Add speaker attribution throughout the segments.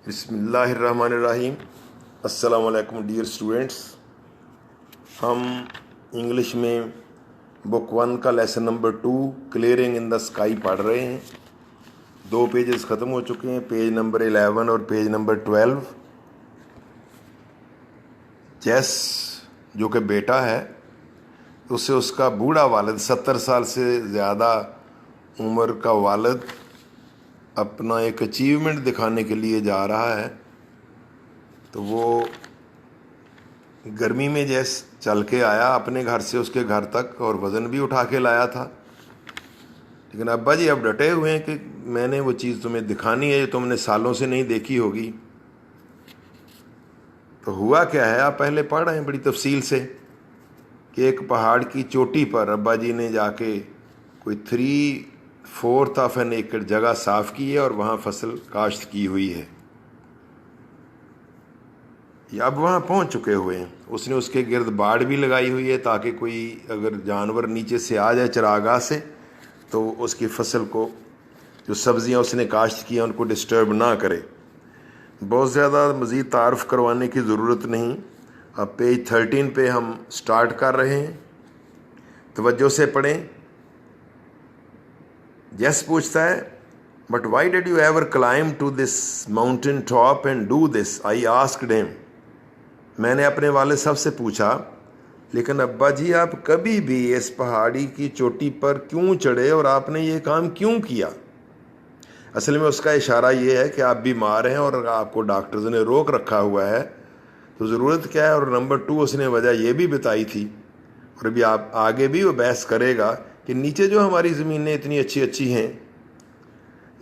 Speaker 1: बिस्मिल्लाहिर्रहमानिर्रहीम। अस्सलाम वालेकुम डियर स्टूडेंट्स। हम इंग्लिश में बुक 1 का lesson number 2 clearing in the sky पढ़ रहे हैं। 2 पेजेस ख़त्म हो चुके हैं, पेज नंबर 11 और पेज नंबर 12। जेस जो कि बेटा है, उससे उसका बूढ़ा वालिद 70 साल से ज़्यादा उम्र का वालिद अपना एक अचीवमेंट दिखाने के लिए जा रहा है। तो वो गर्मी में जैसे चल के आया अपने घर से उसके घर तक और वज़न भी उठा के लाया था। लेकिन अब्बा जी अब डटे हुए हैं कि मैंने वो चीज़ तुम्हें दिखानी है जो तुमने सालों से नहीं देखी होगी। तो हुआ क्या है, आप पहले पढ़ रहे हैं बड़ी तफसील से कि एक पहाड़ की चोटी पर अब्बा जी ने जाके कोई 3/4 ऑफ एन एकड़ जगह साफ़ की है और वहाँ फसल काश्त की हुई है। या अब वहाँ पहुँच चुके हुए हैं। उसने उसके गिर्द बाड़ भी लगाई हुई है ताकि कोई अगर जानवर नीचे से आ जाए चरागाह से तो उसकी फसल को, जो सब्ज़ियाँ उसने काश्त की हैं, उनको डिस्टर्ब ना करे। बहुत ज़्यादा मज़ीद तारफ़ करवाने की ज़रूरत नहीं। अब पेज 13 पे हम स्टार्ट कर रहे हैं, तवज्जो से पढ़ें। जस पूछता है, but why did you ever climb to this mountain top and do this? I asked him. मैंने अपने वाले साहब से पूछा, लेकिन अब्बा जी आप कभी भी इस पहाड़ी की चोटी पर क्यों चढ़े और आपने ये काम क्यों किया? असल में उसका इशारा ये है कि आप बीमार हैं और आपको डॉक्टर्स ने रोक रखा हुआ है, तो ज़रूरत क्या है। और नंबर 2 उसने वजह ये भी बताई थी, और अभी आप आगे भी वो बहस करेगा कि नीचे जो हमारी ज़मीनें इतनी अच्छी अच्छी हैं।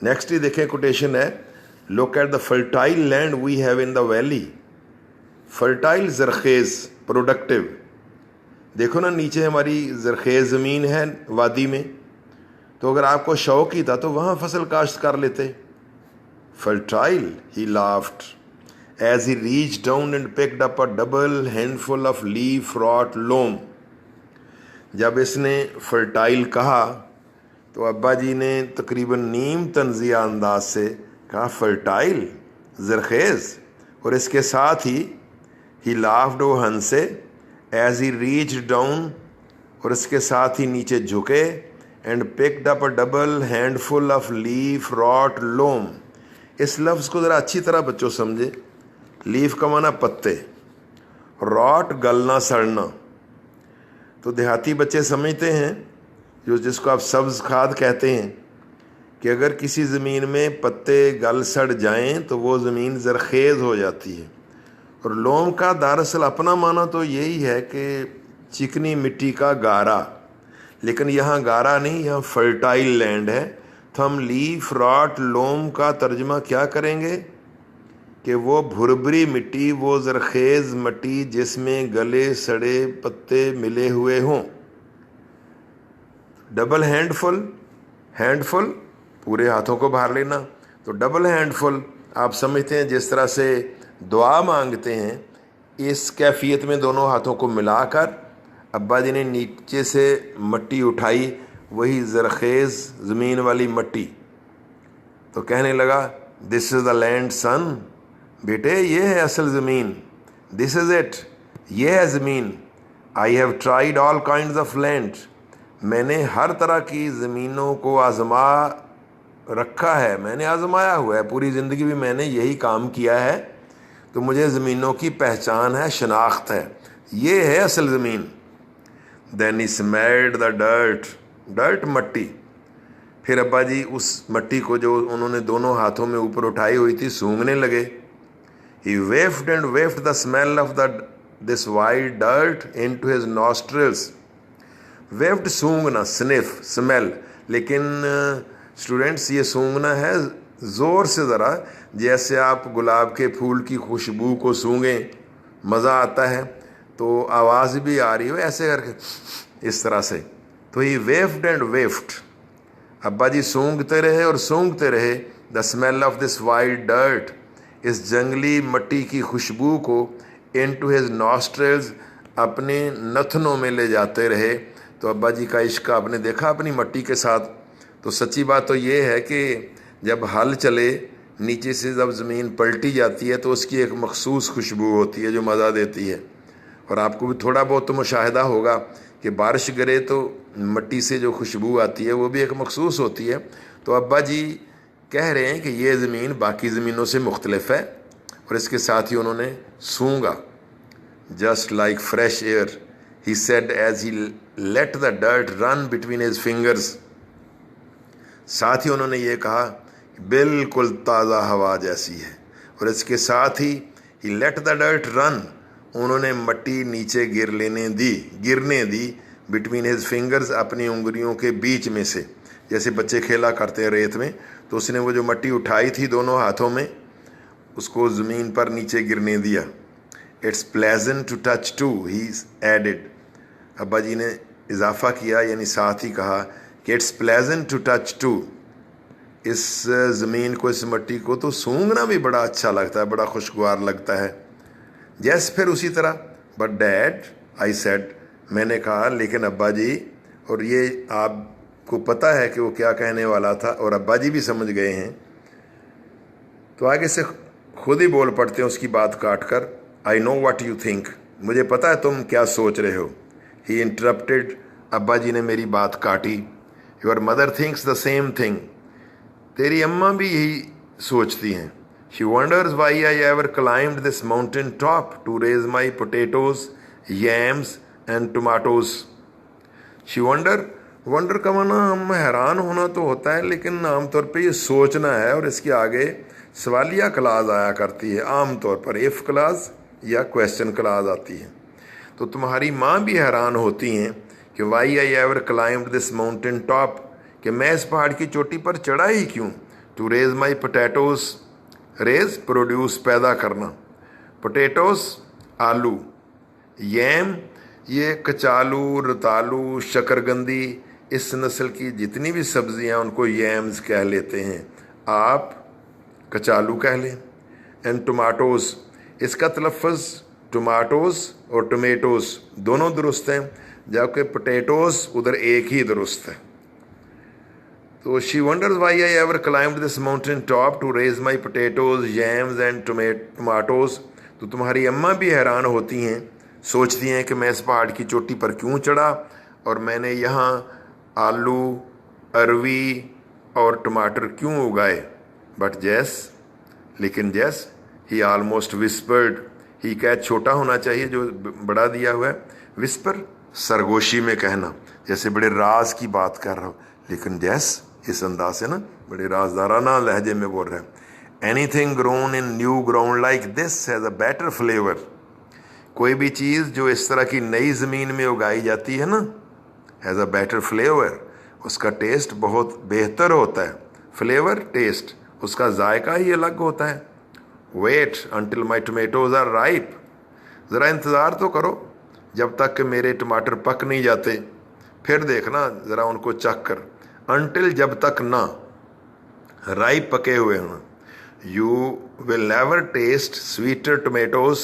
Speaker 1: नेक्स्ट ही देखें, कोटेशन है, look at the fertile land we have in the valley. Fertile ज़रखेज़, प्रोडक्टिव। देखो ना, नीचे हमारी ज़रखेज़ ज़मीन है वादी में, तो अगर आपको शौक ही था तो वहाँ फसल काश्त कर लेते। Fertile, he laughed as he reach down and picked up a double handful of leaf rot loam. जब इसने फर्टाइल कहा तो अब्बा जी ने तकरीबन नीम तंजिया अंदाज से कहा फर्टाइल, ज़रखेज़, और इसके साथ ही लाफ्ड, वो हंसे, एज ही रीच डाउन, और इसके साथ ही नीचे झुके, and picked up a double handful of leaf rot loam. इस लफ्ज़ को ज़रा अच्छी तरह बच्चों समझे। लीफ का माना पत्ते, रॉट गलना सड़ना। तो देहाती बच्चे समझते हैं, जिसको आप सब्ज़ खाद कहते हैं, कि अगर किसी ज़मीन में पत्ते गल सड़ जाएं तो वो ज़मीन ज़रखेज़ हो जाती है। और लोम का दरअसल अपना माना तो यही है कि चिकनी मिट्टी का गारा, लेकिन यहाँ गारा नहीं, यहाँ फर्टाइल लैंड है। तो हम लीफ रॉट लोम का तर्जमा क्या करेंगे कि वो भुरभरी मिट्टी, वो ज़रखेज़ मिट्टी जिसमें गले सड़े पत्ते मिले हुए हों। डबल हैंडफुल, हैंडफुल पूरे हाथों को भर लेना, तो डबल हैंडफुल आप समझते हैं जिस तरह से दुआ मांगते हैं, इस कैफियत में दोनों हाथों को मिलाकर अब्बा जी ने नीचे से मट्टी उठाई, वही ज़रखेज़ ज़मीन वाली मट्टी। तो कहने लगा, दिस इज़ द लैंड सन, बेटे ये है असल ज़मीन, दिस इज़ इट, ये है ज़मीन। I have tried all kinds of land, मैंने हर तरह की ज़मीनों को आज़मा रखा है, मैंने आज़माया हुआ है, पूरी ज़िंदगी भी मैंने यही काम किया है, तो मुझे ज़मीनों की पहचान है, शनाख्त है, ये है असल ज़मीन। Then he smelled the dirt, dirt मट्टी। फिर अब्बा जी उस मट्टी को जो उन्होंने दोनों हाथों में ऊपर उठाई हुई थी सूंघने लगे। He waved and waved the smell of this white dirt into his nostrils. Waved सूंघना, स्निफ, स्मेल, लेकिन स्टूडेंट्स ये सूंघना है ज़ोर से, ज़रा जैसे आप गुलाब के फूल की खुशबू को सूंघें, मज़ा आता है, तो आवाज़ भी आ रही हो ऐसे करके, इस तरह से। तो ही वेफ्ड एंड वेफ्ड, अब्बा जी सूंघते रहे और सूंघते रहे, the smell of this white dirt, इस जंगली मट्टी की खुशबू को, इन टू हिज नॉस्ट्रल्स, अपने नथनों में ले जाते रहे। तो अब्बा जी का इश्क आपने देखा अपनी मट्टी के साथ। तो सच्ची बात तो ये है कि जब हल चले, नीचे से जब ज़मीन पलटी जाती है तो उसकी एक मखसूस खुशबू होती है जो मज़ा देती है। और आपको भी थोड़ा बहुत तो मुशाहिदा होगा कि बारिश गिरे तो मिट्टी से जो खुशबू आती है वो भी एक मखसूस होती है। तो अब्बा जी कह रहे हैं कि ये ज़मीन बाकी ज़मीनों से मुख्तलिफ है, और इसके साथ ही उन्होंने सूंघा। Just like fresh air he said as he let the dirt run between his fingers. साथ ही उन्होंने ये कहा बिल्कुल ताज़ा हवा जैसी है। और इसके साथ ही लेट द डर्ट रन, उन्होंने मट्टी नीचे गिरने दी बिटवीन हिज फिंगर्स, अपनी उंगलियों के बीच में से। जैसे बच्चे खेला करते हैं रेत में, तो उसने वो जो मट्टी उठाई थी दोनों हाथों में, उसको ज़मीन पर नीचे गिरने दिया। It's pleasant to touch too, he added. अब्बा जी ने इजाफा किया, यानी साथ ही कहा कि it's pleasant to touch too, इस ज़मीन को, इस मट्टी को तो सूंघना भी बड़ा अच्छा लगता है, बड़ा खुशगवार लगता है। जैस फिर उसी तरह, बट डैड आई सेड, मैंने कहा लेकिन अब्बा जी, और ये आपको पता है कि वो क्या कहने वाला था और अब्बा जी भी समझ गए हैं, तो आगे से खुद ही बोल पड़ते हैं उसकी बात काट कर। I know what you think, मुझे पता है तुम क्या सोच रहे हो। ही इंटरप्टेड, अब्बा जी ने मेरी बात काटी। Your mother thinks the same thing, तेरी अम्मा भी यही सोचती हैं। She wonders why I ever climbed this mountain top to raise my potatoes, yams and tomatoes. She wonder का माना हम हैरान होना तो होता है, लेकिन आमतौर पे ये सोचना है, और इसके आगे सवालिया क्लाज आया करती है, आमतौर पर इफ क्लाज या क्वेश्चन क्लाज आती है। तो तुम्हारी माँ भी हैरान होती हैं कि why I ever climbed this mountain top, कि मैं इस पहाड़ की चोटी पर चढ़ा ही क्यों। To raise my potatoes, raise produce पैदा करना, पोटैटोज आलू, यम ये कचालू, रतालू, शकरगंदी, इस नस्ल की जितनी भी सब्जियां उनको यम्स कह लेते हैं, आप कचालू कह लें। एंड टमाटोज, इसका तलफ़्फ़ुज़ टमाटोज़ और टमेटोज़ दोनों दुरुस्त हैं, जबकि पोटैटोज़ उधर एक ही दुरुस्त है। तो she wonders why I ever climbed this mountain top to raise my potatoes, yams and tomatoes. तो तुम्हारी अम्मा भी हैरान होती हैं, सोचती हैं कि मैं इस पहाड़ की चोटी पर क्यों चढ़ा और मैंने यहाँ आलू, अरवी और टमाटर क्यों उगाए। बट जैस, लेकिन जैस, ही आलमोस्ट विस्पर्ड, ही कैच छोटा होना चाहिए जो बड़ा दिया हुआ है, विस्पर सरगोशी में कहना, जैसे बड़े राज की बात कर रहा हो, लेकिन जैस इस अंदाज से ना बड़े राजदाराना लहजे में बोल रहे हैं। Anything grown in new ground like this has a better flavour, कोई भी चीज़ जो इस तरह की नई ज़मीन में उगाई जाती है ना, हैज़ अ बेटर फ्लेवर, उसका टेस्ट बहुत बेहतर होता है। फ्लेवर, टेस्ट, उसका जायका ही अलग होता है। Wait until my tomatoes are ripe, ज़रा इंतज़ार तो करो जब तक कि मेरे टमाटर पक नहीं जाते, फिर देखना ज़रा उनको चख कर। अंटिल, जब तक ना, राइप पके हुए हों। You will never taste sweeter tomatoes,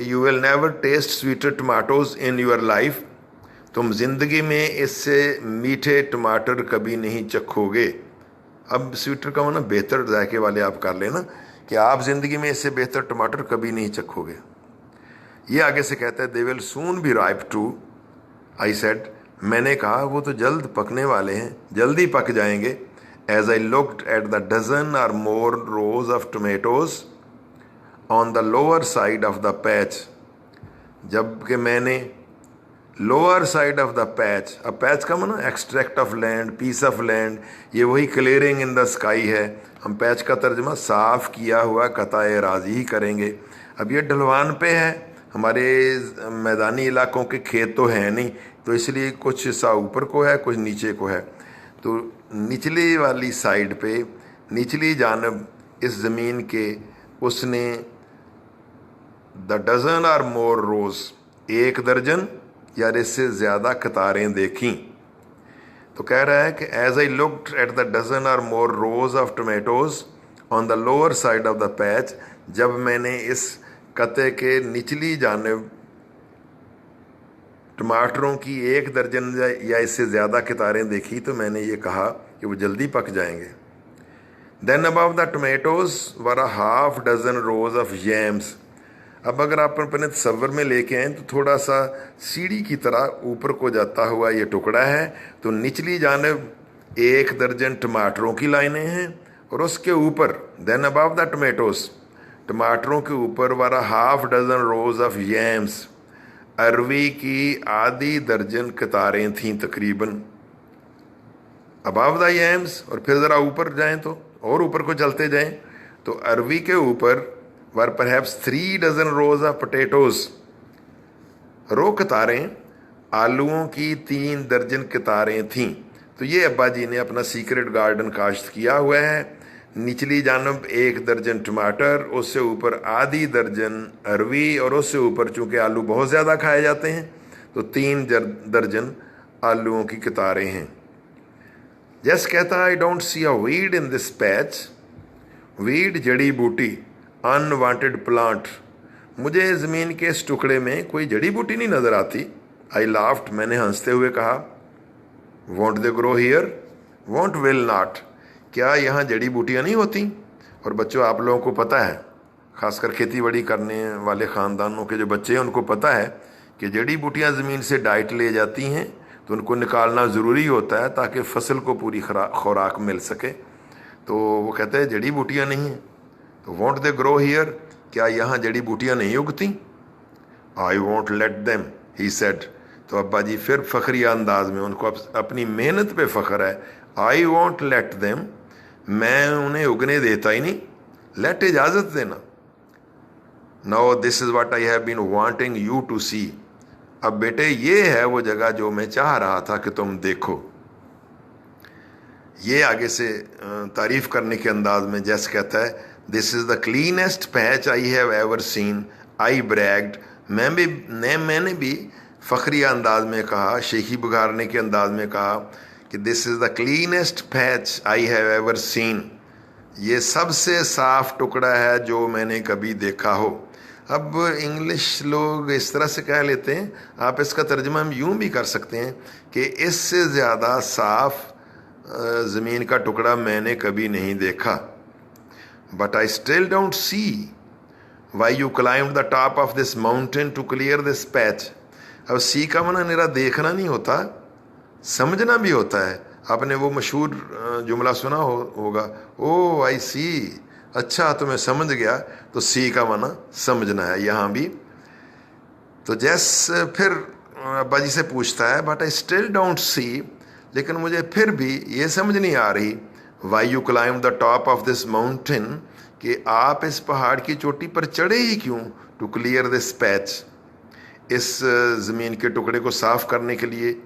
Speaker 1: you will never taste sweeter tomatoes in your life, तुम ज़िंदगी में इससे मीठे टमाटर कभी नहीं चखोगे। अब स्वीटर का माना बेहतर जायके वाले आप कर लेना, कि आप ज़िंदगी में इससे बेहतर टमाटर कभी नहीं चखोगे। ये आगे से कहता है they will soon be ripe too, I said, मैंने कहा वो तो जल्द पकने वाले हैं, जल्दी पक जाएंगे। As I looked at the dozen or more rows of tomatoes on the lower side of the patch, जबकि मैंने lower side of the patch, अब पैच का माना extract of land, piece of land, ये वही क्लियरिंग इन द स्काई है। हम patch का तर्जमा साफ किया हुआ कताए राजी ही करेंगे। अब ये ढलवान पे है, हमारे मैदानी इलाकों के खेत तो हैं नहीं, तो इसलिए कुछ हिस्सा ऊपर को है, कुछ नीचे को है। तो निचली वाली साइड पे, निचली जानब इस ज़मीन के, उसने द डजन और मोर रोज़, एक दर्जन या इससे ज़्यादा कतारें देखीं। तो कह रहा है कि as I looked at the dozen or more rows of tomatoes on the lower side of the patch, जब मैंने इस कते के निचली जानब टमाटरों की एक दर्जन या इससे ज़्यादा कतारें देखी, तो मैंने ये कहा कि वो जल्दी पक जाएंगे। Then above the tomatoes were a half dozen rows of yams। अब अगर आप अपने तस्वर में लेके आए तो थोड़ा सा सीढ़ी की तरह ऊपर को जाता हुआ ये टुकड़ा है, तो निचली जानब 1 दर्जन टमाटरों की लाइनें हैं और उसके ऊपर देन अबव द टमेटोज, टमाटरों के ऊपर were a half dozen rows of yams, अरवी की आधी दर्जन कतारें थीं तकरीबन। अबव द yams, और फिर ज़रा ऊपर जाएं तो और ऊपर को चलते जाएं तो अरवी के ऊपर were perhaps 3 dozen rows of potatoes, row कतारें आलूओं की 3 दर्जन कतारें थीं। तो ये अब्बा जी ने अपना सीक्रेट गार्डन काश्त किया हुआ है। निचली जानब 1 दर्जन टमाटर, उससे ऊपर आधी दर्जन अरवी, और उससे ऊपर चूंकि आलू बहुत ज़्यादा खाए जाते हैं तो 3 दर्जन आलूओं की कतारें हैं। जस कहता I don't see a weed in this patch. Weed जड़ी बूटी, अनवांटेड प्लांट, मुझे ज़मीन के इस टुकड़े में कोई जड़ी बूटी नहीं नज़र आती। आई लाफ्ट, मैंने हंसते हुए कहा। Want they grow here, want will not, क्या यहाँ जड़ी बूटियाँ नहीं होती? और बच्चों, आप लोगों को पता है, ख़ासकर खेती बाड़ी करने वाले ख़ानदानों के जो बच्चे हैं उनको पता है कि जड़ी बूटियाँ ज़मीन से डाइट ले जाती हैं तो उनको निकालना ज़रूरी होता है ताकि फसल को पूरी खुराक मिल सके। तो वो कहते हैं जड़ी बूटियाँ नहीं हैं, तो वॉन्ट दे ग्रो हियर, क्या यहाँ जड़ी बूटियाँ नहीं उगती? I won't let them, he said. तो अब्बा जी फिर फ़खरिया अंदाज में, उनको अपनी मेहनत पे फ़ख्र है। आई वॉन्ट लेट देम, मैं उन्हें उगने देता ही नहीं, लेट इजाज़त देना। No this is what I have been wanting you to see, अब बेटे ये है वो जगह जो मैं चाह रहा था कि तुम देखो। ये आगे से तारीफ़ करने के अंदाज में जैसे कहता है, this is the cleanest patch I have ever seen, I bragged, मैंने भी फ़खरिया अंदाज में कहा, शेखी बुखारने के अंदाज में कहा कि this is the cleanest patch I have ever scene, ये सबसे साफ टुकड़ा है जो मैंने कभी देखा हो। अब इंग्लिश लोग इस तरह से कह लेते हैं, आप इसका तर्जुमा हम यूँ भी कर सकते हैं कि इससे ज़्यादा साफ ज़मीन का टुकड़ा मैंने कभी नहीं देखा। But I still don't see why you climb the top of this mountain to clear this patch. अब सी का मना मेरा देखना नहीं होता, समझना भी होता है। आपने वो मशहूर जुमला सुना होगा, ओ आई सी, अच्छा तो मैं समझ गया। तो सी का माना समझना है यहाँ भी। तो जैस फिर अब्बा जी से पूछता है, बट आई स्टिल डोंट सी, लेकिन मुझे फिर भी ये समझ नहीं आ रही, why you climb the top of this mountain, कि आप इस पहाड़ की चोटी पर चढ़े ही क्यों, टू क्लियर दिस पैच, इस ज़मीन के टुकड़े को साफ करने के लिए।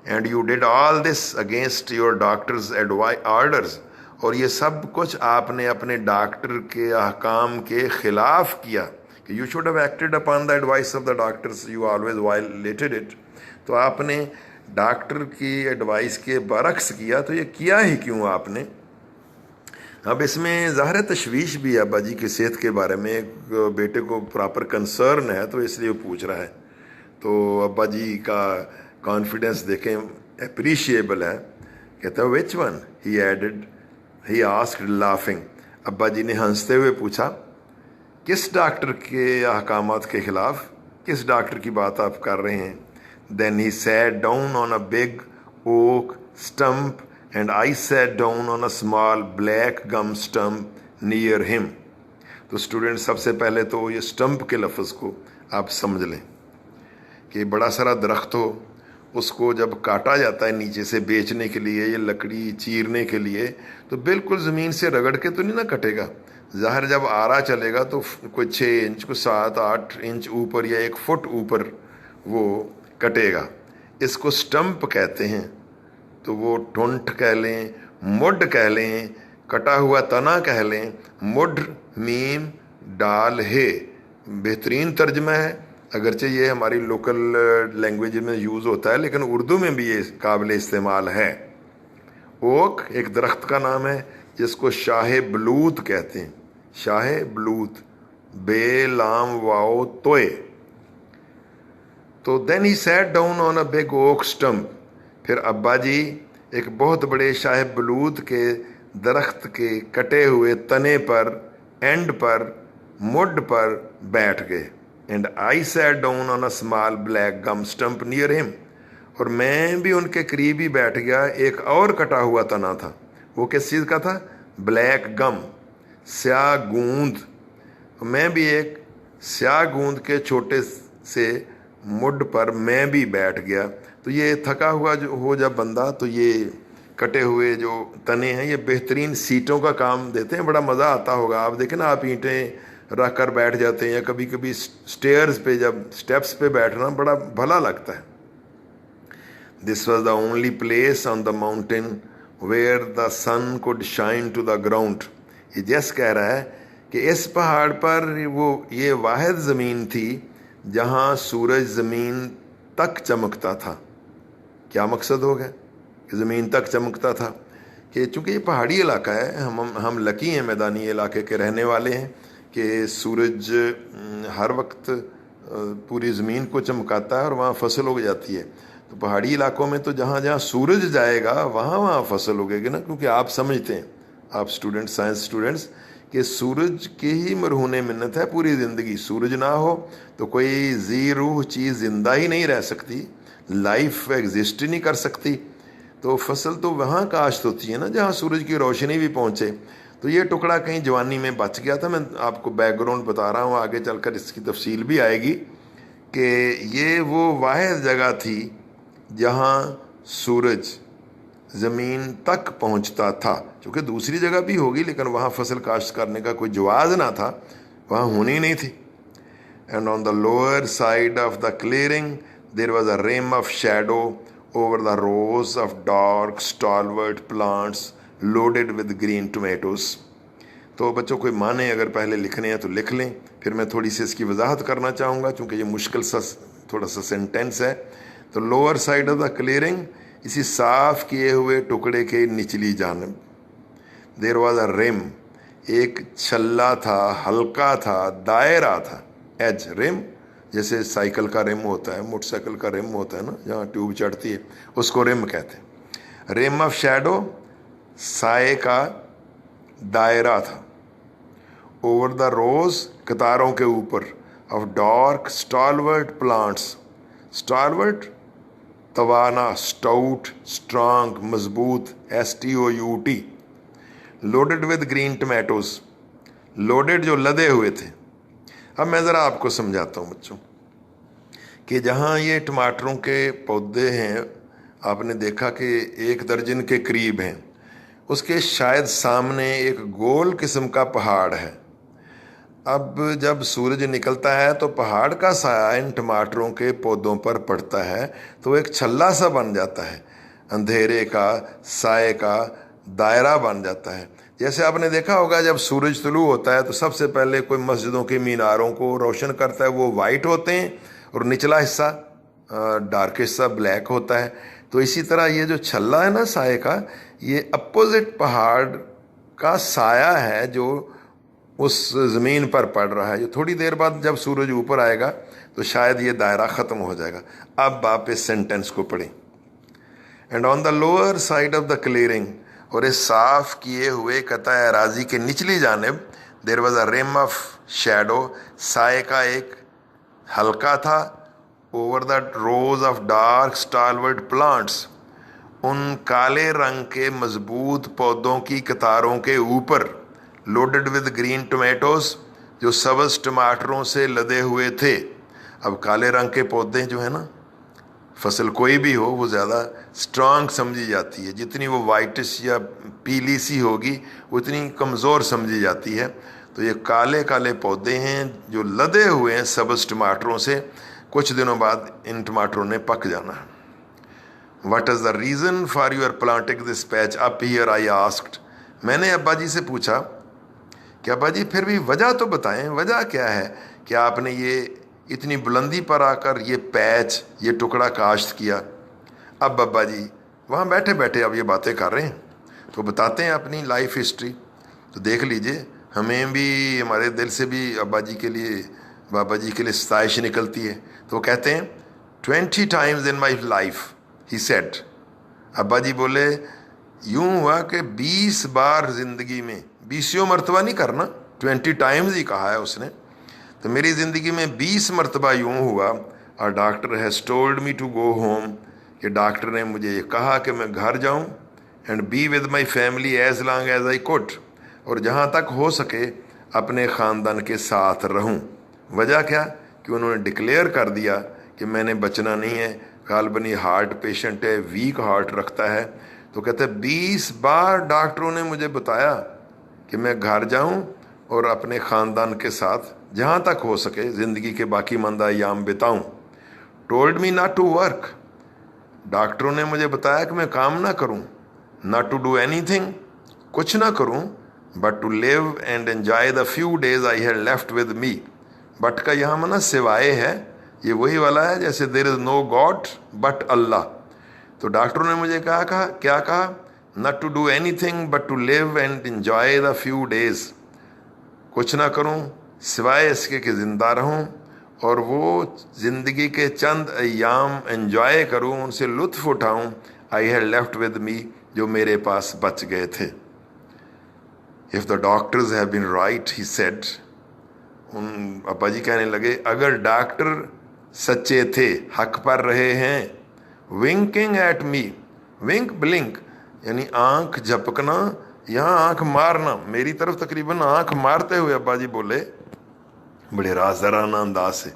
Speaker 1: And you did all this against your doctors orders, और ये सब कुछ आपने अपने डॉक्टर के अहकाम के ख़िलाफ़ किया कि you should have acted upon the advice of the doctors, you always violated it. तो आपने डॉक्टर की एडवाइस के बरक्स किया, तो ये किया ही क्यों आपने? अब इसमें ज़ाहिर तशवीश भी है अब्बा जी की सेहत के बारे में, एक बेटे को प्रॉपर कंसर्न है तो इसलिए वो पूछ रहा है। तो अब्बा जी का कॉन्फिडेंस देखें, अप्रिशिएबल है। कहता है which one, he added, he asked laughing. अब्बा जी ने हंसते हुए पूछा, किस डॉक्टर के अहकामात के ख़िलाफ़, किस डॉक्टर की बात आप कर रहे हैं? Then he sat down on a big oak stump and I sat down on a small black gum stump near him. तो स्टूडेंट, सबसे पहले तो ये स्टम्प के लफ्ज़ को आप समझ लें कि बड़ा सारा दरख्त हो, उसको जब काटा जाता है नीचे से बेचने के लिए या लकड़ी चीरने के लिए, तो बिल्कुल ज़मीन से रगड़ के तो नहीं ना कटेगा। ज़ाहिर जब आरा चलेगा तो कोई 6 इंच, कोई 7-8 इंच ऊपर या 1 फुट ऊपर वो कटेगा। इसको स्टम्प कहते हैं। तो वो ठुंठ कह लें, मुड कह लें, कटा हुआ तना कह लें, मुड मीम डाल है बेहतरीन तर्जमा है। अगरचे ये हमारी लोकल लैंग्वेज में यूज़ होता है, लेकिन उर्दू में भी ये काबिल इस्तेमाल है। ओक एक दरख्त का नाम है जिसको शाह बलूत कहते हैं, शाह बलूत, बे लाम वाओ तोए। तो then he sat down on a big oak stump, फिर अब्बा जी एक बहुत बड़े शाह बलूत के दरख्त के कटे हुए तने पर, एंड पर, मुड पर बैठ गए। And I sat down on a small black gum stump near him, और मैं भी उनके करीब ही बैठ गया। एक और कटा हुआ तना था, वो किस चीज़ का था? ब्लैक गम, स्याह गूंद। मैं भी एक स्याह गूंद के छोटे से मुड पर मैं भी बैठ गया। तो ये थका हुआ जो हो जब बंदा, तो ये कटे हुए जो तने हैं ये बेहतरीन सीटों का काम देते हैं। बड़ा मज़ा आता होगा। आप देखें ना, आप ईंटें रख कर बैठ जाते हैं, या कभी कभी स्टेयर्स पे, जब स्टेप्स पे बैठना बड़ा भला लगता है। This was the only place on the mountain where the sun could shine to the ground. ये जैस कह रहा है कि इस पहाड़ पर वो ये वाहिद ज़मीन थी जहाँ सूरज ज़मीन तक चमकता था। क्या मकसद हो गया कि ज़मीन तक चमकता था? कि चूँकि ये पहाड़ी इलाका है, हम लकी हैं, मैदानी इलाके के रहने वाले हैं, कि सूरज हर वक्त पूरी ज़मीन को चमकाता है और वहाँ फसल उग जाती है। तो पहाड़ी इलाकों में तो जहाँ जहाँ सूरज जाएगा वहाँ वहाँ फसल उगेगी ना, क्योंकि आप समझते हैं, आप स्टूडेंट्स, साइंस स्टूडेंट्स, कि सूरज की ही मरहूने मिन्नत है पूरी ज़िंदगी। सूरज ना हो तो कोई जी रूह चीज़ ज़िंदा ही नहीं रह सकती, लाइफ एग्जिस्ट ही नहीं कर सकती। तो फसल तो वहाँ काश्त होती है ना जहाँ सूरज की रोशनी भी पहुँचे। तो ये टुकड़ा कहीं जवानी में बच गया था। मैं आपको बैकग्राउंड बता रहा हूँ, आगे चलकर इसकी तफसील भी आएगी, कि ये वो वाहिद जगह थी जहाँ सूरज ज़मीन तक पहुँचता था। क्योंकि दूसरी जगह भी होगी, लेकिन वहाँ फसल काश्त करने का कोई जवाज़ ना था, वहाँ होनी नहीं थी। And on the lower side of the clearing there was a rim of shadow over the rows of dark stalwart plants loaded with green tomatoes. तो बच्चों, कोई माने अगर पहले लिखने हैं तो लिख लें, फिर मैं थोड़ी सी इसकी वजाहत करना चाहूँगा क्योंकि ये मुश्किल सा थोड़ा सा सेंटेंस है। तो lower side of the clearing, इसी साफ किए हुए टुकड़े के निचली जानब, देयर वाज अ रिम, एक छल्ला था, हल्का था, दायरा था। एज, रिम जैसे साइकिल का रिम होता है, मोटरसाइकिल का रिम होता है ना, जहाँ ट्यूब चढ़ती है, उसको रिम कहते हैं। रिम ऑफ शैडो, साए का दायरा था। ओवर द रोज, कतारों के ऊपर, of dark stalwart plants. Stalwart तवाना, स्टाउट, स्ट्रांग, मजबूत, STOUT। Loaded with green tomatoes, loaded जो लदे हुए थे। अब मैं ज़रा आपको समझाता हूँ बच्चों कि जहाँ ये टमाटरों के पौधे हैं, आपने देखा कि 1 दर्जन के करीब हैं, उसके शायद सामने एक गोल किस्म का पहाड़ है। अब जब सूरज निकलता है तो पहाड़ का साया इन टमाटरों के पौधों पर पड़ता है, तो एक छल्ला सा बन जाता है, अंधेरे का, साए का दायरा बन जाता है। जैसे आपने देखा होगा जब सूरज तुलू होता है तो सबसे पहले कोई मस्जिदों की मीनारों को रोशन करता है, वो वाइट होते हैं और निचला हिस्सा डार्क हिस्सा ब्लैक होता है। तो इसी तरह ये जो छल्ला है ना साए का, ये अपोजिट पहाड़ का साया है जो उस ज़मीन पर पड़ रहा है। जो थोड़ी देर बाद जब सूरज ऊपर आएगा तो शायद ये दायरा ख़त्म हो जाएगा। अब आप इस सेंटेंस को पढ़ें। And on the lower side of the clearing, और इस साफ किए हुए कता अराजी के निचली जानिब, there was a rim of shadow, साए का एक हल्का था, over the rows of dark stalwart plants, उन काले रंग के मजबूत पौधों की कतारों के ऊपर, लोडेड विद ग्रीन टोमेटोज, जो सब्ज़ टमाटरों से लदे हुए थे। अब काले रंग के पौधे जो है ना, फसल कोई भी हो वो ज़्यादा स्ट्रांग समझी जाती है, जितनी वो वाइटिश या पीली सी होगी उतनी कमज़ोर समझी जाती है। तो ये काले काले पौधे हैं जो लदे हुए हैं सब्ज़ टमाटरों से। कुछ दिनों बाद इन टमाटरों ने पक जाना है। What is the reason for your planting this patch up here? I asked. मैंने अब्बा जी से पूछा कि अब्बा जी फिर भी वजह तो बताएं, वजह क्या है कि आपने ये इतनी बुलंदी पर आकर ये पैच, ये टुकड़ा काश्त किया। अब अब्बा जी वहाँ बैठे बैठे अब ये बातें कर रहे हैं, तो बताते हैं अपनी लाइफ हिस्ट्री। तो देख लीजिए, हमें भी, हमारे दिल से भी अब्बा जी के लिए, बाबा जी के लिए सताइश निकलती है। तो वो कहते हैं 20 times in my life he said, अब्बा जी बोले यूं हुआ कि 20 बार जिंदगी में, 20 मरतबा नहीं करना, 20 टाइम्स ही कहा है उसने, तो मेरी ज़िंदगी में 20 मरतबा यूं हुआ, और doctor has told me to go home, कि डॉक्टर ने मुझे ये कहा कि मैं घर जाऊं, and be with my family as long as I could, और जहाँ तक हो सके अपने ख़ानदान के साथ रहूं। वजह क्या कि उन्होंने डिक्लेयर कर दिया कि मैंने बचना नहीं है, काल्बनी हार्ट पेशेंट है, वीक हार्ट रखता है। तो कहते 20 बार डॉक्टरों ने मुझे बताया कि मैं घर जाऊं और अपने ख़ानदान के साथ जहाँ तक हो सके ज़िंदगी के बाकी मंदा अयाम बिताऊं। Told me not to work, डॉक्टरों ने मुझे बताया कि मैं काम ना करूं, नॉट टू डू एनीथिंग, कुछ ना करूं, but to live and enjoy the few days I had left with me. But का यहाँ माना सिवाय है, ये वही वाला है जैसे there is no God but Allah. तो डॉक्टरों ने मुझे कहा क्या कहा, not to do anything but to live and enjoy the few days, कुछ ना करूं सिवाय इसके कि ज़िंदा रहूं और वो ज़िंदगी के चंद अयाम एंजॉय करूं, उनसे लुत्फ़ उठाऊं, I had left with me, जो मेरे पास बच गए थे। If the doctors have been right he said, उन अब्बा जी कहने लगे अगर डॉक्टर सच्चे थे, हक पर रहे हैं, winking at me, wink blink यानी आंख झपकना, यहाँ आंख मारना, मेरी तरफ तकरीबन आंख मारते हुए अब्बा जी बोले बड़े राजदाराना अंदाज से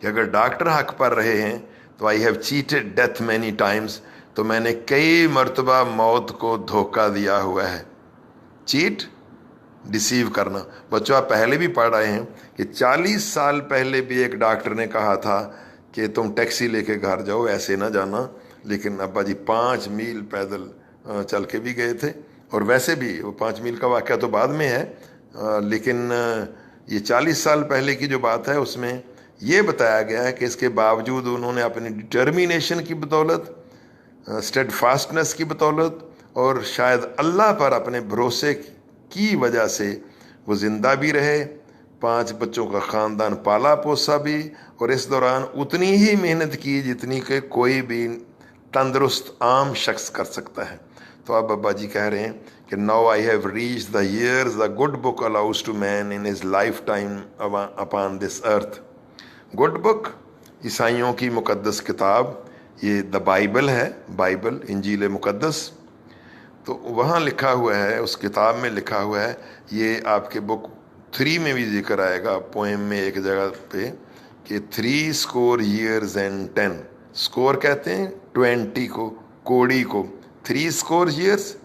Speaker 1: कि अगर डॉक्टर हक पर रहे हैं तो I have cheated death many times, तो मैंने कई मरतबा मौत को धोखा दिया हुआ है। चीट, डिसीव करना। बच्चों आप पहले भी पढ़ रहे हैं कि 40 साल पहले भी एक डॉक्टर ने कहा था कि तुम टैक्सी लेके घर जाओ, ऐसे ना जाना, लेकिन अब्बा जी 5 मील पैदल चल के भी गए थे। और वैसे भी वो 5 मील का वाक़या तो बाद में है, लेकिन ये 40 साल पहले की जो बात है उसमें ये बताया गया है कि इसके बावजूद उन्होंने अपनी डिटर्मिनेशन की बदौलत, स्टेडफास्टनेस की बदौलत और शायद अल्लाह पर अपने भरोसे की वजह से वो ज़िंदा भी रहे, 5 बच्चों का ख़ानदान पाला पोसा भी, और इस दौरान उतनी ही मेहनत की जितनी कि कोई भी तंदुरुस्त आम शख्स कर सकता है। तो अब अब्बा जी कह रहे हैं कि now I have reached the years the good book allows to man in his lifetime upon this earth. Good book ईसाइयों की मुकद्दस किताब, ये द बाइबल है, बाइबल इंजील मुकद्दस। तो वहाँ लिखा हुआ है, उस किताब में लिखा हुआ है, ये आपके बुक 3 में भी जिक्र आएगा, पोएम में एक जगह पे, कि 3 स्कोर ईयर्स एंड 10, स्कोर कहते हैं 20 को, कोड़ी को, 3 स्कोर ईयर्स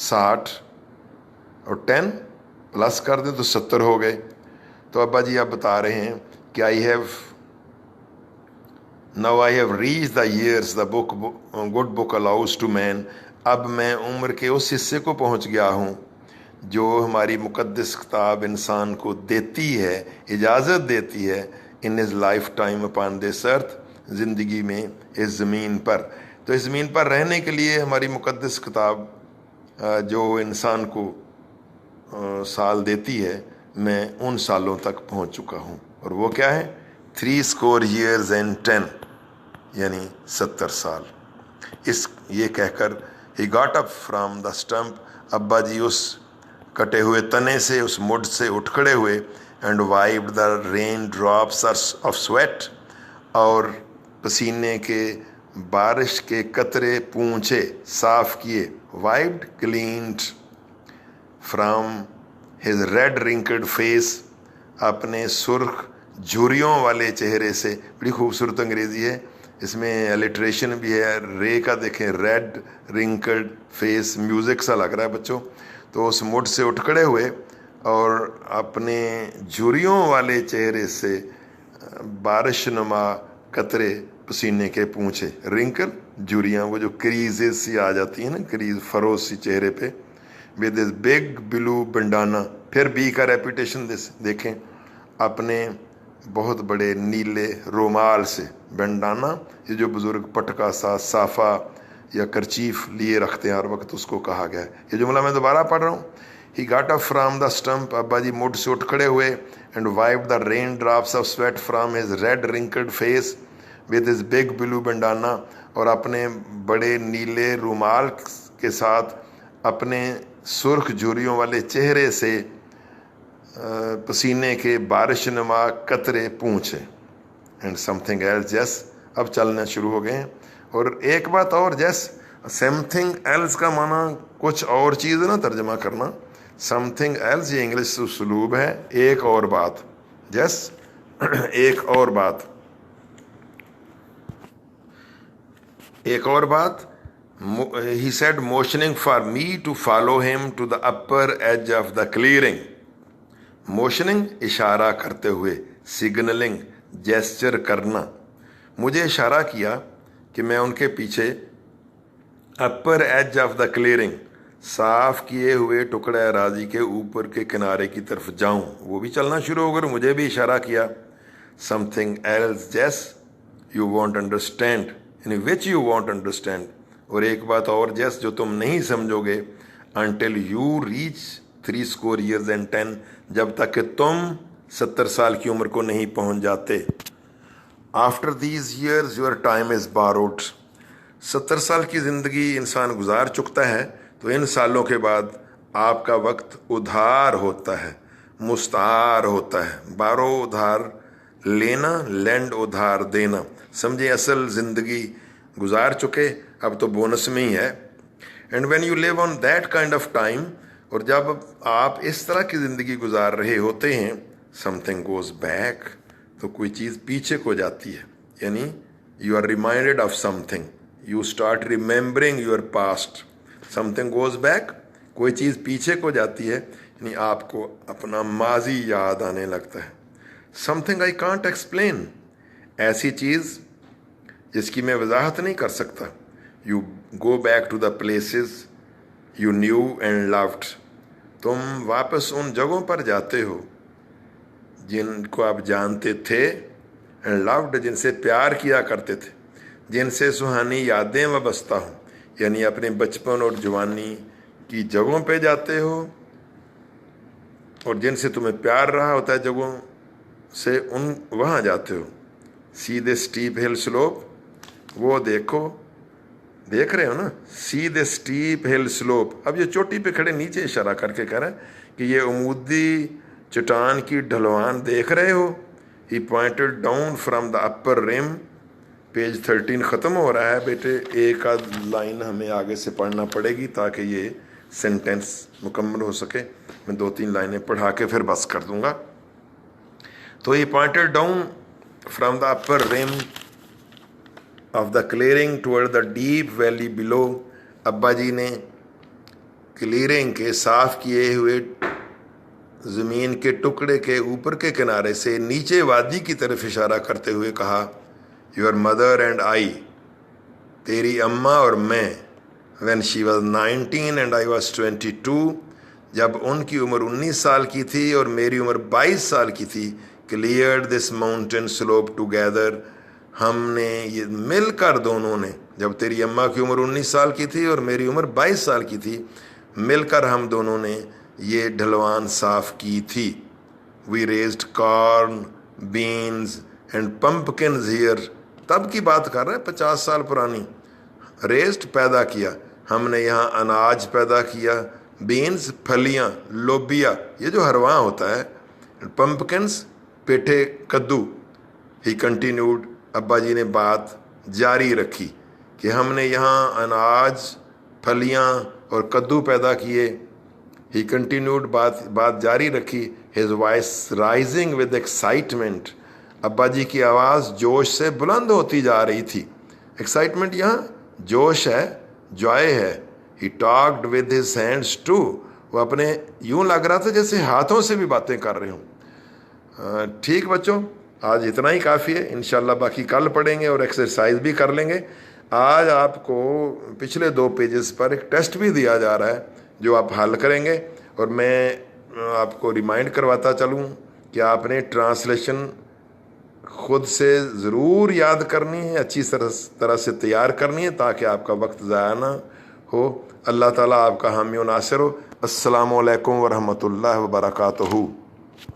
Speaker 1: 60 और 10 प्लस कर दें तो 70 हो गए। तो अब्बा जी आप बता रहे हैं कि I have reached the years the book good book allows to man, अब मैं उम्र के उस हिस्से को पहुंच गया हूं जो हमारी मुकद्दस किताब इंसान को देती है, इजाज़त देती है, इन his lifetime upon this अर्थ, ज़िंदगी में इस ज़मीन पर। तो इस ज़मीन पर रहने के लिए हमारी मुकद्दस किताब जो इंसान को साल देती है, मैं उन सालों तक पहुंच चुका हूं, और वो क्या है 3 स्कोर ईयर्स एंड 10 यानी 70 साल। इस ये कहकर he got up from the stump, अब्बा जी उस कटे हुए तने से, उस मुड से उठ खड़े हुए, and wiped the rain drops of sweat, और पसीने के बारिश के कतरे पूंछे साफ किए, wiped cleaned from his red wrinkled face, अपने सुर्ख झुर्रियों वाले चेहरे से। बड़ी खूबसूरत अंग्रेजी है, इसमें एलिट्रेशन भी है, रे का देखें, रेड रिंकल्ड फेस, म्यूज़िक सा लग रहा है बच्चों। तो उस मुड से उठ खड़े हुए और अपने झुर्रियों वाले चेहरे से बारिश नुमा कतरे पसीने के पूंछे, रिंकल झुर्रियाँ, वो जो क्रीजेस सी आ जाती हैं ना, क्रीज फरोज सी चेहरे पे, with this big blue bandana, फिर बी का रेपुटेशन देखें, अपने बहुत बड़े नीले रुमाल से, बंडाना ये जो बुज़ुर्ग पटका सा साफ़ा या करचीफ लिए रखते हैं हर वक्त, उसको कहा गया है। ये जुमला मैं दोबारा पढ़ रहा हूँ, he got up from the stump, अब्बा जी मुड से उठ खड़े हुए, and wiped the rain drops of sweat from his red wrinkled face with his big blue bandana, और अपने बड़े नीले रुमाल के साथ अपने सुर्ख झुर्रियों वाले चेहरे से पसीने के बारिश नुमा कतरे पूछे। एंड समथिंग एल्स जैस, अब चलना शुरू हो गए हैं। और एक बात और, जैस समथिंग एल्स का माना कुछ और चीज़ ना तर्जमा करना। समथिंग एल्स ये इंग्लिश उस्लूब है, एक और बात। जैस एक और बात, एक और बात। He said motioning for me to follow him to the upper edge of the clearing. Motioning इशारा करते हुए, सिग्नलिंग जेस्चर करना। मुझे इशारा किया कि मैं उनके पीछे अपर एज ऑफ द क्लियरिंग, साफ किए हुए टुकड़े अराजी के ऊपर के किनारे की तरफ जाऊं। वो भी चलना शुरू हो गए, मुझे भी इशारा किया। समथिंग एल्स जैस यू वॉन्ट अंडरस्टैंड, यानी विच यू वॉन्ट अंडरस्टैंड। और एक बात और जैस जो तुम नहीं समझोगे, until you reach 70 years and 10, जब तक कि तुम 70 साल की उम्र को नहीं पहुंच जाते। After these years your time is borrowed. 70 साल की ज़िंदगी इंसान गुजार चुकता है, तो इन सालों के बाद आपका वक्त उधार होता है, मुस्तार होता है। बारो उधार लेना, लैंड उधार देना। समझे, असल ज़िंदगी गुजार चुके, अब तो बोनस में ही है। And when you live on that kind of time, और जब आप इस तरह की ज़िंदगी गुजार रहे होते हैं, समथिंग गोज बैक, तो कोई चीज़ पीछे को जाती है। यानी you are reminded of something, you start remembering your past. Something goes back, कोई चीज़ पीछे को जाती है, यानी आपको अपना माजी याद आने लगता है। समथिंग आई कांट एक्सप्लेन, ऐसी चीज़ जिसकी मैं वजाहत नहीं कर सकता। You go back to the places you knew and loved, तुम वापस उन जगहों पर जाते हो जिनको आप जानते थे, एंड लव्ड, जिनसे प्यार किया करते थे, जिनसे सुहानी यादें वाबस्ता हों। यानी अपने बचपन और जवानी की जगहों पे जाते हो, और जिनसे तुम्हें प्यार रहा होता है जगहों से, उन वहाँ जाते हो। सीधे स्टीप हिल स्लोप, वो देखो, देख रहे हो ना, सीधे स्टीप हिल स्लोप। अब ये चोटी पे खड़े नीचे इशारा करके कह रहा है कि ये उमूदी चट्टान की ढलवान देख रहे हो। He pointed down from the upper rim. Page 13 ख़त्म हो रहा है बेटे, एक आध लाइन हमें आगे से पढ़ना पड़ेगी ताकि ये सेंटेंस मुकम्मल हो सके। मैं 2-3 लाइनें पढ़ा के फिर बस कर दूंगा। तो he pointed down from the upper rim of the clearing toward the deep valley below. अब्बा जी ने क्लियरिंग के साफ किए हुए ज़मीन के टुकड़े के ऊपर के किनारे से नीचे वादी की तरफ इशारा करते हुए कहा, योर मदर एंड आई, तेरी अम्मा और मैं, when she was 19 and I was 22, जब उनकी उम्र 19 साल की थी और मेरी उम्र 22 साल की थी, cleared this mountain slope together, हमने ये मिलकर दोनों ने, जब तेरी अम्मा की उम्र 19 साल की थी और मेरी उम्र 22 साल की थी, मिलकर हम दोनों ने ये ढलवान साफ की थी। We raised corn, beans and pumpkins here, तब की बात कर रहे हैं 50 साल पुरानी। रेज्ड पैदा किया, हमने यहाँ अनाज पैदा किया। बीन्स फलियाँ, लोबिया, ये जो हरवा होता है। पम्पकिन्स पेठे कद्दू। ही कंटिन्यूड, अब्बा जी ने बात जारी रखी कि हमने यहाँ अनाज, फलियाँ और कद्दू पैदा किए। ही कंटिन्यूड, बात जारी रखी। His voice rising with excitement, अब्बा जी की आवाज़ जोश से बुलंद होती जा रही थी। एक्साइटमेंट यहाँ जोश है, जॉय है। He talked with his hands too, वो अपने यूं लग रहा था जैसे हाथों से भी बातें कर रहे हों। ठीक बच्चों, आज इतना ही काफ़ी है। इंशाल्लाह बाकी कल पढ़ेंगे और एक्सरसाइज भी कर लेंगे। आज आपको पिछले 2 पेजेस पर एक टेस्ट भी दिया जा रहा है जो आप हल करेंगे, और मैं आपको रिमाइंड करवाता चलूँ कि आपने ट्रांसलेशन खुद से ज़रूर याद करनी है, अच्छी तरह से तैयार करनी है ताकि आपका वक्त ज़ाया ना हो। अल्लाह ताला आपका हामी व नासिर हो। अस्सलामु अलैकुम व रहमतुल्लाहि व बरकातुहू।